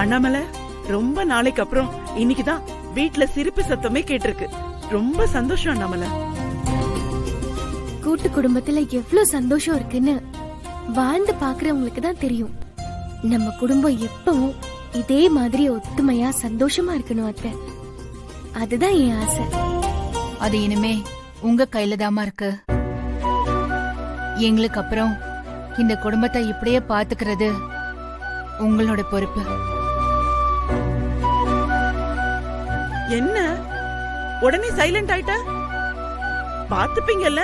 அண்ணாமலை, ரொம்ப நாளைக்கு அப்புறம் இன்னைக்குதான் வீட்ல சிரிப்பு சத்தமே கேட்டிருக்கு. ரொம்ப சந்தோஷம் அண்ணாமலை. கூட்டு குடும்பத்துல எவ்வளவு சந்தோஷம் இருக்குன்னு வாழ்ந்து பாக்குறவங்களுக்கு தான் தெரியும். நம்ம குடும்பம் எப்பவும் இதே மாதிரி ஒத்துமையா சந்தோஷமா இருக்கணும் அத்தை. அதுதான் என் ஆசை. அது இனிமே உங்க கையில தாமா இருக்கு. எங்களுக்கு அப்புறம் இந்த குடும்பத்தை இப்படியே பாத்துக்கிறது உங்களோட பொறுப்பு. என்ன உடனே சைலண்ட் ஆயிட்ட? பாத்துப்பீங்கல்ல?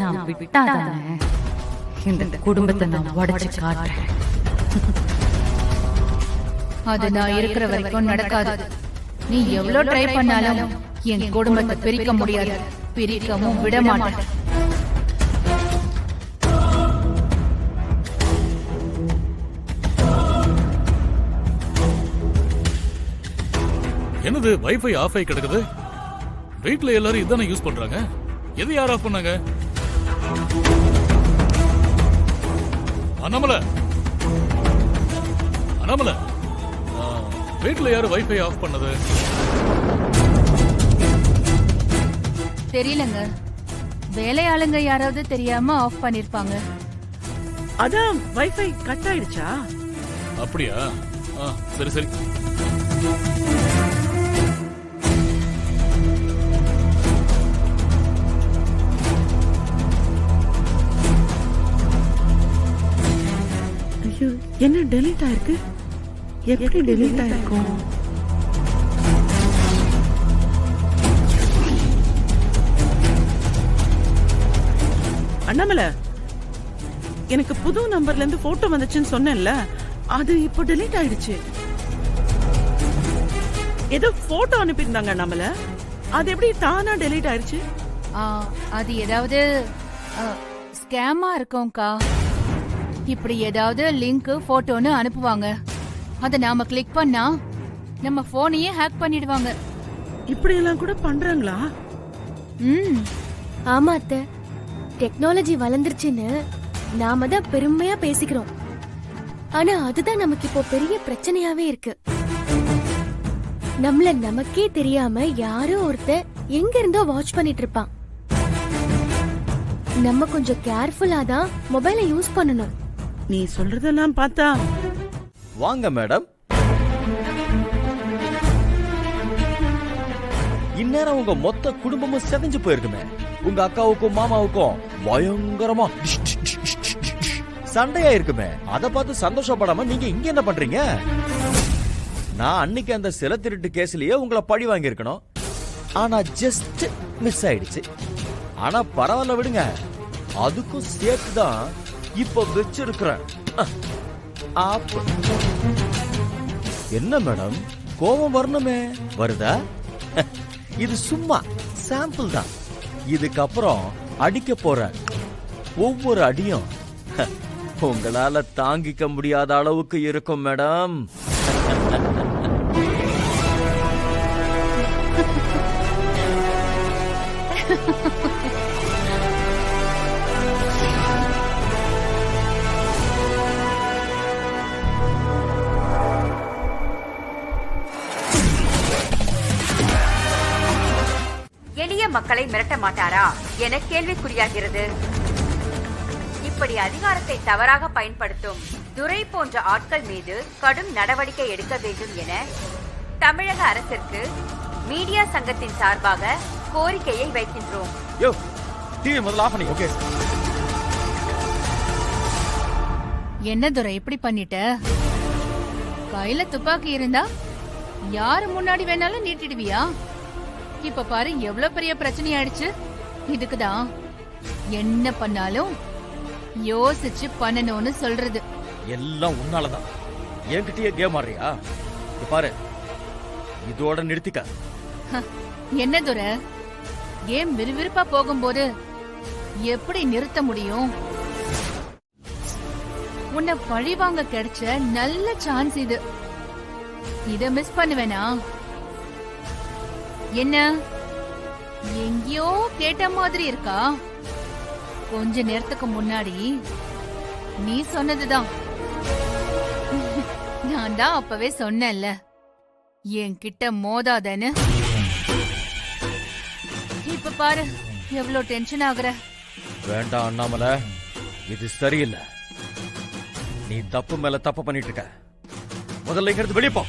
நான் விட்டாதானே இந்த குடும்பத்தை நான் உடைச்சு காட்டுறேன். அது நான் இருக்கிற வரைக்கும் நடக்காது. நீ எவ்வளவு ட்ரை பண்ணாலும் என் குடும்பத்தை பிரிக்க முடியாது. பிரிக்கவும் விட மாட்டேன். என்னது வைஃபை ஆஃப் ஆகி கிடக்குது? வீட்ல எல்லாரும் இதானே யூஸ் பண்றாங்க. எது யார் ஆஃப் பண்ணாங்க? அண்ணாமலை, அண்ணாமலை, வீட்ல யாரு வைஃபை ஆஃப் பண்ணது? தெரியலங்க. வேலையாளுங்க யாராவது தெரியாம ஆஃப் பண்ணிருப்பாங்க. அதான் வைஃபை கட் ஆயிடுச்சா? அப்படியா? சரி சரி. ஐயோ, என்ன டெலீட் ஆயிருக்கு? எப்படி டெலீட் ஆயிருக்கும்? அண்ணாமலை, எனக்கு புது நம்பர்ல இருந்து போட்டோ வந்துச்சுன்னு சொன்னேன்ல, அது இப்போ டெலீட் ஆயிடுச்சு. ஏதோ போட்டோ அனுப்பியிருந்தாங்க அண்ணாமலை, அது எப்படி தானா டெலீட் ஆயிடுச்சு? அது ஏதாவது ஸ்கேமா இருக்கும்க்கா. இப்படி ஏதாவது லிங்க் போட்டோன்னு அனுப்புவாங்க. அத நாம கிளிக் பண்ணா நம்ம போனையே ஹேக் பண்ணிடுவாங்க. இப்படி எல்லாம் கூட பண்றாங்களா? ஆமா அத்தை, டெக்னாலஜி வளர்ந்துருச்சுன்னு நாம தான் பெருமையா பேசிக்கிறோம். ஆனா அதுதான் நமக்கு இப்போ பெரிய பிரச்சனையாவே இருக்கு. நம்மள நமக்கே தெரியாம யாரோ ஒருத்தர் எங்க இருந்தோ வாட்ச் பண்ணிட்டு இருப்பான். நம்ம கொஞ்சம் கேர்ஃபுல்லா தான் மொபைலை யூஸ் பண்ணணும். நீ சொல்றதெல்லாம் பார்த்தா. வாங்க மேடம். இந்நேரம் உங்க மொத்த குடும்பமும் செதஞ்சு போயிருக்குமே. உங்க அக்காவுக்கும் மாமாவுக்கும் பயங்கரமா சண்டையா இருக்குமே. அத பார்த்து சந்தோஷப்படாம நீங்க இங்க என்ன பண்றீங்க? நான் அன்னைக்கு அந்த சில திருட்டு கேஸ்லயே உங்களை பழி வாங்கி இருக்கணும். ஆனா ஜஸ்ட் மிஸ் ஆயிடுச்சு. ஆனா பரவாயில்ல விடுங்க. அதுக்கும் சேர்த்துதான் இப்ப வச்சிருக்கிறேன். என்ன மேடம், கோபம் வரணுமே? வருதா? இது சும்மா சாம்பிள் தான். இதுக்கப்புறம் அடிக்க போற ஒவ்வொரு அடியும் உங்களால தாங்கிக்க முடியாத அளவுக்கு இருக்கும் மேடம். எளிய மக்களை மிரட்ட மாட்டாரா என கேள்விக்குறியாகிறது. இப்படி அதிகாரத்தை தவறாக பயன்படுத்தும் துரை போன்ற ஆட்கள் மீது கடும் நடவடிக்கை எடுக்க வேண்டும் என தமிழக அரசிற்கு மீடியா சங்கத்தின் சார்பாக கோரிக்கையை வைக்கின்றோம். என்ன துரை இப்படி பண்ணிட்ட? கையில துப்பாக்கி இருந்தா யாரு முன்னாடி வேணாலும் நீட்டிடுவியா? இப்ப பாரு எவ்வளவு பெரிய பிரச்சனை ஆயிடுச்சு. இதுக்குதான் என்ன பண்ணாலும் யோசிச்சு பண்ணணும்னு சொல்றது. எல்லாம் உன்னாலதான். என்கிட்டயே கேம் ஆடுறியா? பாரு, இதோட நிறுத்திக்க. என்ன துரை, கேம் விறுவிறுப்பா போகும்போது எப்படி நிறுத்த முடியும்? உன்னை பழிவாங்க கிடைச்ச நல்ல சான்ஸ் இது. இத மிஸ் பண்ணுவேனா? என்ன எங்கேயோ கேட்ட மாதிரி இருக்கா? கொஞ்ச நேரத்துக்கு முன்னாடி நீ சொன்னதுதான். நான் தான் அப்பவே சொன்னேன்ல, என்கிட்ட மோதாதேன்னு. இப்ப பாரு எவ்வளவு டென்ஷன் ஆகுற. வேண்டாம் அண்ணாமலை, இது சரியில்லை. நீ தப்பு மேல தப்பு பண்ணிட்டு இருக்க. முதல்ல இங்க இருந்து வெளியே போ.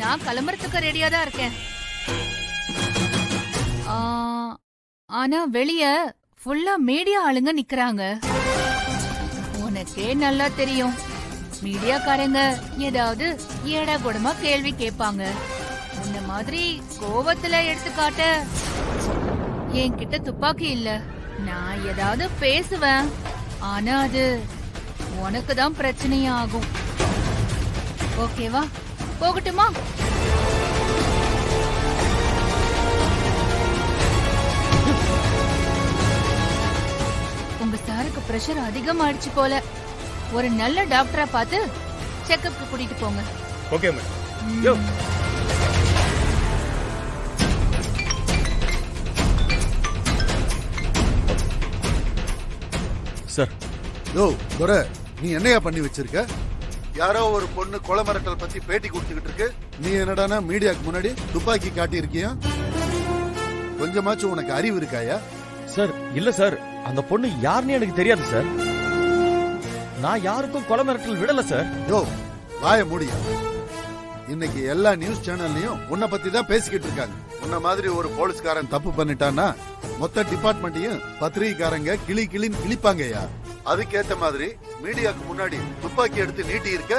நான் கிளம்புறதுக்கு ரெடியா தான் இருக்கேன். ஆனா வெளிய ஃபுல்லா மீடியா ஆளுங்க நிக்கறாங்க. உனக்கே நல்லா தெரியும், மீடியாக்காரங்க ஏதாவது ஏடா கூடமா கேள்வி கேட்பாங்க. இந்த மாதிரி கோவத்துல எடுத்துக்காட்ட என்கிட்ட துப்பாக்கி இல்ல. நான் ஏதாவது பேசுவேன், ஆனா அது உனக்கு தான் பிரச்சனையாகும். ஓகேவா? போகட்டுமா? உங்க சாருக்கு பிரஷர் அதிகமாயிடுச்சு போல. ஒரு நல்ல டாக்டரா பார்த்து செக்கப்க்கு கூட்டிட்டு போங்க. Okay madam. யோ, சார், யோ துரை, நீ என்னையா பண்ணி வச்சிருக்க? யாரோ ஒரு பொண்ணு கொலை மிரட்டல் பத்தி பேட்டி கொடுத்துக்கிட்டு இருக்கு. நீ என்னடானா மீடியாக்கு முன்னாடி துப்பாக்கி காட்டி இருக்கியா? கொஞ்சமாச்சும் உனக்கு அறிவு இருக்காயா? சார் இல்ல சார், அந்த பொண்ணு யாருன்னு எனக்கு தெரியாது சார். நான் யாருக்கும் கொலை மிரட்டல் விடல சார். யோ வாய மூடியா. இன்னைக்கு எல்லா நியூஸ் சேனல்லையும் உன்னை பத்தி தான் பேசிக்கிட்டு இருக்காங்க. உன்ன மாதிரி ஒரு போலீஸ்காரன் தப்பு பண்ணிட்டான்னா மொத்த டிபார்ட்மெண்ட்டையும் பத்திரிகைக்காரங்க கிளின்னு கிழிப்பாங்கய்யா. அதுக்கேத்த மாதிரி மீடியாக்கு முன்னாடி துப்பாக்கி எடுத்து நீட்டி இருக்க